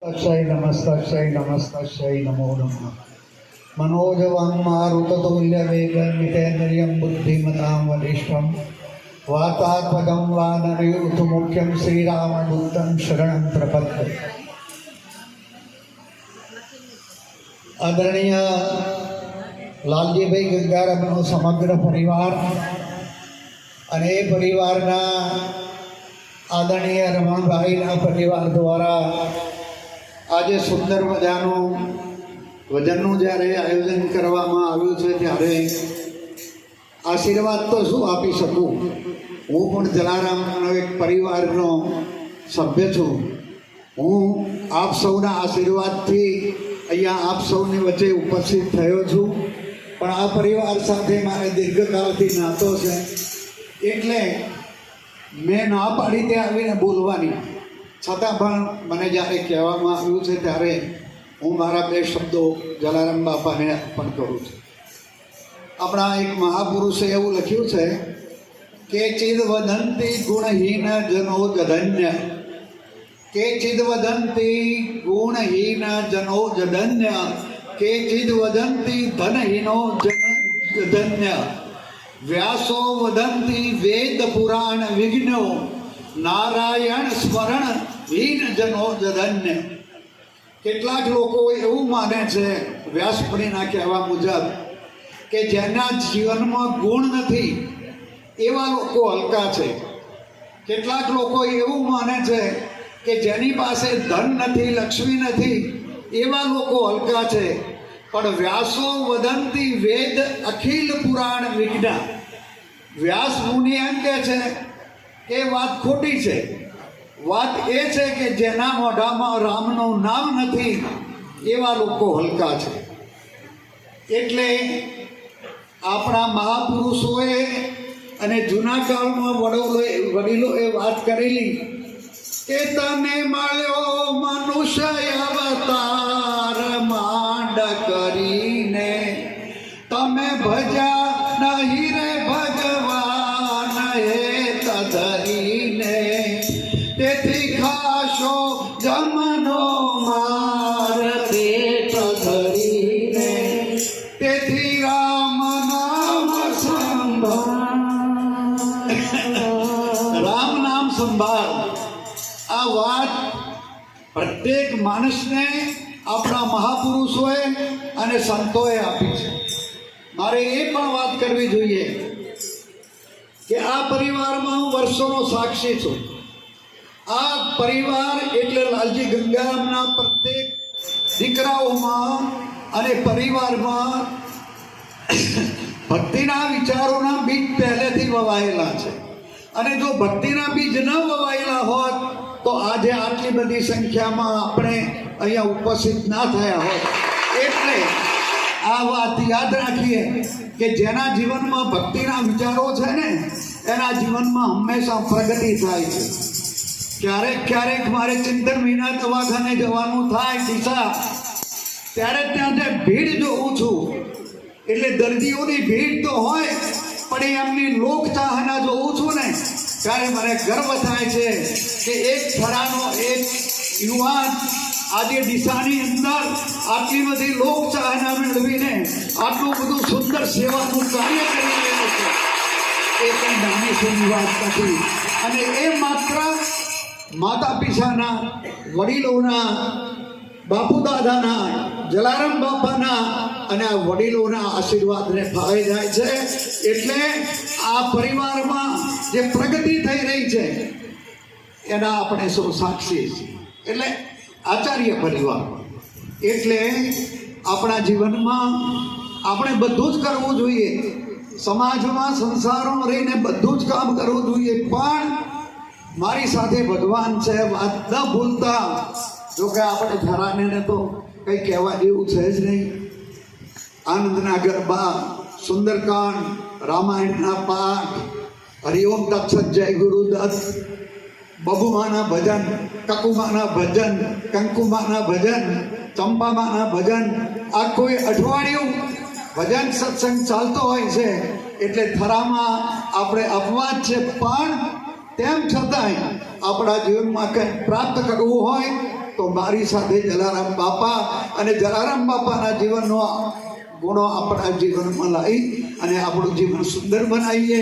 नमस्तस्यै नमस्तस्यै नमो नमः। मनोजवं मारुततुल्यवेगमितेन्द्रियं बुद्धिमतां वरिष्ठं वातात्मजं वानरयूथमुख्यं श्रीरामदूतं शरणं प्रपद्ये। आदरणीय लालजीभाई गंगारामનો સમગ્ર પરિવાર અને એ પરિવારના આદરણીય રમણભાઈના પરિવાર દ્વારા આજે સુંદર મજાનું ભજનનું જ્યારે આયોજન કરવામાં આવ્યું છે ત્યારે આશીર્વાદ તો શું આપી શકું, હું પણ જલારામનો એક પરિવારનો સભ્ય છું. હું આપ સૌના આશીર્વાદથી અહીંયા આપ સૌની વચ્ચે ઉપસ્થિત થયો છું, પણ આ પરિવાર સાથે મારે દીર્ઘકાળથી નાતો છે એટલે મેં ના પાડી ત્યાં આવીને બોલવાની, છતાં પણ મને જ્યારે કહેવામાં આવ્યું છે ત્યારે હું મારા બે શબ્દો જલારામ બાપાને અર્પણ કરું છું. આપણા એક મહાપુરુષે એવું લખ્યું છે કે ચિદ વદંતી ગુણહીન જનો જધન્ય, કે ચિદ વદંતી ગુણહીન જનો જધન્ય, કે ચિદ વદંતી ધનહીનો જધન્ય, વ્યાસો વદંતી વેદ પુરાણ વિઘ્નો, નારાયણ સ્મરણ હીન જનો જધન્ય. કેટલાક લોકો એવું માને છે વ્યાસપણીના કહેવા મુજબ કે જેના જીવનમાં ગુણ નથી એવા લોકો હલકા છે. કેટલાક લોકો એવું માને છે કે જેની પાસે ધન નથી, લક્ષ્મી નથી એવા લોકો હલકા છે. પણ વ્યાસો વદંતી વેદ અખિલ પુરાણ વિઘ્ન, વ્યાસ મુનિ એમ કહે છે એ વાત ખોટી છે. વાત એ છે કે જેના મોઢામાં રામનું નામ નથી એવા લોકો હલકા છે. એટલે આપણા મહાપુરુષોએ અને જૂના કાળમાં વડીલોએ વાત કરેલી કે તને મળ્યો મનુષ્ય અવતાર માંડ કરીને, તમે ભજ્યા નહીં રે ભગવાન હેત ધરીને, તેથી ખાશો જમનો માર પેટ ધરીને, તેથી રામ નામ સંભાળ, રામ નામ સંભાળ. આ વાત પ્રત્યેક માણસને આપણા મહાપુરુષોએ અને સંતોએ આપી છે. મારે એ પણ વાત કરવી જોઈએ કે આ પરિવારમાં હું વર્ષોનો સાક્ષી છું. આ પરિવાર એટલે લાલજી ગંગારામના પ્રત્યેક દીકરાઓમાં અને પરિવારમાં ભક્તિના વિચારોના બીજ પહેલેથી વવાયેલા છે. અને જો ભક્તિના બીજ ન વવાયેલા હોત તો આજે આટલી બધી સંખ્યામાં આપણે અહીંયા ઉપસ્થિત ના થયા હોત. એટલે આ વાત યાદ રાખીએ કે જેના જીવનમાં ભક્તિના વિચારો છે ને એના જીવનમાં હંમેશા પ્રગતિ થાય છે. ક્યારેક મારે ચિંતન વિના દવાખાને જવાનું થાય દિશા, ત્યારે ત્યાં ભીડ જોઉં છું. એટલે દર્દીઓની ભીડ તો હોય પણ એમની લોકચાહના જોઉં છું ને ત્યારે મને ગર્વ થાય છે કે એક થરાનો એક યુવાન આજે દિશાની અંદર આટલી બધી લોકચાહના મેળવીને આટલું બધું સુંદર સેવાનું કાર્ય કરી રહ્યો છે. એ કંઈ નાની સુની વાત નથી. અને એ માત્ર માતા પિતાના, વડીલોના, બાપુ દાદાના, જલારામ બાપાના અને આ વડીલોના આશીર્વાદને ફાવે જાય છે. એટલે આ પરિવારમાં જે પ્રગતિ થઈ રહી છે એના આપણે સૌ સાક્ષી છીએ. એટલે આચાર્ય પરિવાર એટલે આપણા જીવનમાં આપણે બધું જ કરવું જોઈએ. સમાજમાં સંસારમાં રહીને બધું જ કામ કરવું જોઈએ, પણ મારી સાથે ભગવાન છે વાત ન ભૂલતા. જોકે આપણે થરાને તો કંઈ કહેવા જેવું છે જ નહીં. આનંદના ગરબા, સુંદરકાંડ, રામાયણના પાઠ, હરિઓમ તત્સત જય ગુરુદત્ત, બબુમાના ભજન, કકુમાના ભજન, કંકુમાના ભજન, ચંપામાના ભજન, આ કોઈ અઠવાડિયું ભજન સત્સંગ ચાલતો હોય છે. એટલે થરામાં આપણે અપવાદ છે, પણ તેમ છતાંય આપણા જીવનમાં કંઈ પ્રાપ્ત કરવું હોય તો મારી સાથે જલારામ બાપા અને જલારામ બાપાના જીવનનો ગુણો આપણા જીવનમાં લાવી અને આપણું જીવન સુંદર બનાવીએ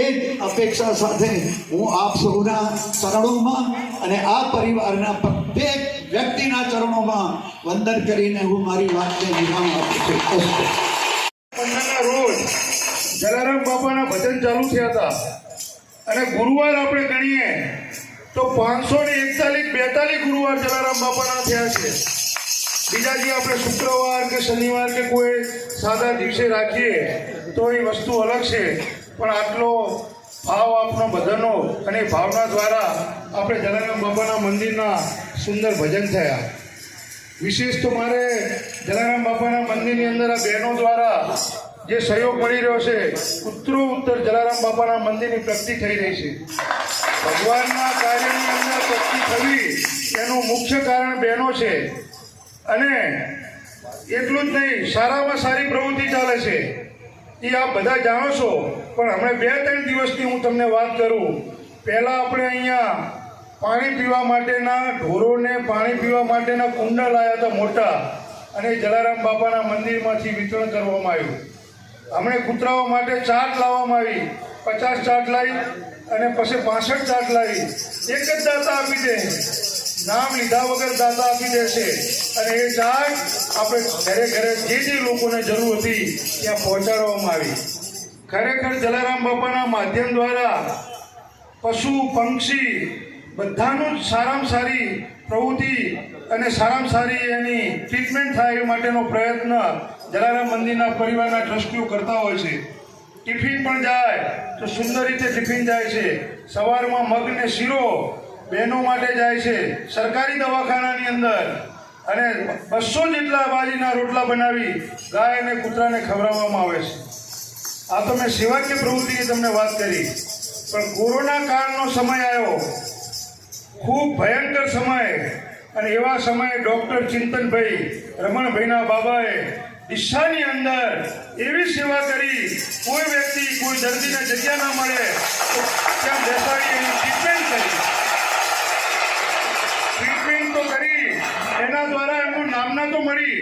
એ જ અપેક્ષા સાથે હું આપ સૌના ચરણોમાં અને આ પરિવારના પ્રત્યેક વ્યક્તિના ચરણોમાં વંદન કરીને હું મારી વાતને વિરામ આપું છું. 15ના રોજ જલારામ બાપાના ભજન ચાલુ થયા હતા અને ગુરુવાર આપણે ગણીએ તો 541-42 ગુરુવાર જલારામ બાપાના થયા છે. બીજા જે આપણે શુક્રવાર કે શનિવાર કે કોઈ સાદા દિવસે રાખીએ તો એ વસ્તુ અલગ છે, પણ આટલો ભાવ આપનો બધાનો અને ભાવના દ્વારા આપણે જલારામ બાપાના મંદિરના સુંદર ભજન થયા. વિશેષ તો મારે જલારામ બાપાના મંદિરની અંદર આ બહેનો દ્વારા જે સહયોગ મળી રહ્યો છે, ઉત્તર જલારામ બાપાના મંદિરની પ્રગતિ થઈ રહી છે. ભગવાનના કાર્યની અંદર પ્રગતિ થવી એનું મુખ્ય કારણ બહેનો છે. અને એટલું જ નહીં, સારામાં સારી પ્રવૃત્તિ ચાલે છે એ આપ બધા જાણો છો. પણ હમણાં 2-3 દિવસની હું તમને વાત કરું. પહેલાં આપણે અહીંયા પાણી પીવા માટેના ઢોરોને પાણી પીવા માટેના કુંડા લાવ્યા હતા મોટા, અને જલારામ બાપાના મંદિરમાંથી વિતરણ કરવામાં આવ્યું. હમણાં કૂતરાઓ માટે ચાટ લાવવામાં આવી, 50 ચાટ લાવી અને પછી 65 ચાટ લાવી. એક જ દાતા આપી દે, નામ લીધા વગર દાતા આપી દેશે અને એ ચાટ આપણે ઘરે ઘરે જે લોકોને જરૂર હતી ત્યાં પહોંચાડવામાં આવી. ખરેખર જલારામ બાપાના માધ્યમ દ્વારા પશુ પક્ષી બધાનું જ સારામાં સારી પ્રવૃત્તિ અને સારામાં સારી એની ટ્રીટમેન્ટ થાય એ માટેનો પ્રયત્ન જલારામ મંદિરના પરિવારના ટ્રસ્ટીઓ કરતા હોય છે. ટિફિન પણ જાય તો સુંદર રીતે ટિફિન જાય છે. સવારમાં મગ ને શીરો બહેનો માટે જાય છે. સરકારી દવાખાનાની અંદર અને 200 જેટલા બાજરીના રોટલા બનાવી ગાય અને કૂતરાને ખવડાવવામાં આવે છે. આ તો મેં સેવાકીય પ્રવૃત્તિની તમને વાત કરી. પણ કોરોના કાળનો સમય આવ્યો, ખૂબ ભયંકર સમય, અને એવા સમયે ડૉક્ટર ચિંતનભાઈ રમણભાઈના બાબાએ ડીસાની અંદર એવી સેવા કરી, કોઈ વ્યક્તિ કોઈ દર્દીને જગ્યા ના મળે તો ત્યાં બેસાડી એની ટ્રીટમેન્ટ તો કરી. એના દ્વારા એમનું નામના તો મળી,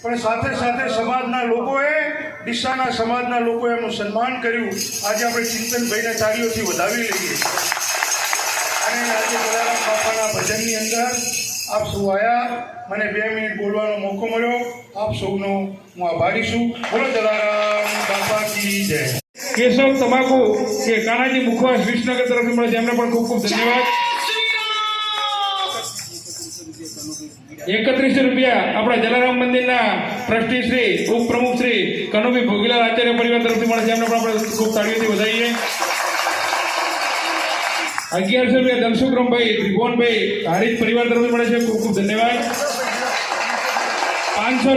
પણ સાથે સાથે સમાજના લોકોએ, ડીસાના સમાજના લોકોએ એમનું સન્માન કર્યું. આજે આપણે ચિંતનભાઈને તાળીઓથી વધાવી લઈએ. અને આજે જલારામ બાપાના ભજનની અંદર આપ સૌ આવ્યા, મને 2 મિનિટ બોલવાનો મોકો મળ્યો. આપ સૌનો હું આભારી છું. બોલો જલારામ બાપા કી જય. કેશવ તમાકુ કે કાનાજી મુખવાસ વિસનગર તરફથી મળે છે, એમને પણ ખૂબ ખૂબ ધન્યવાદ. 31 રૂપિયા આપણા જલારામ મંદિરના ટ્રસ્ટી શ્રી ઉપપ્રમુખ શ્રી કનુભાઈ ભોગીલાલ આચાર્ય પરિવાર તરફથી મળે છે, એમને પણ આપણે ખૂબ તાળીઓથી વધાવીએ. 1100 રૂપિયા ધનસુખરામભાઈ ત્રિભુવનભાઈ હારીજ પરિવાર તરફથી મળે છે, ખૂબ ખૂબ ધન્યવાદ. 500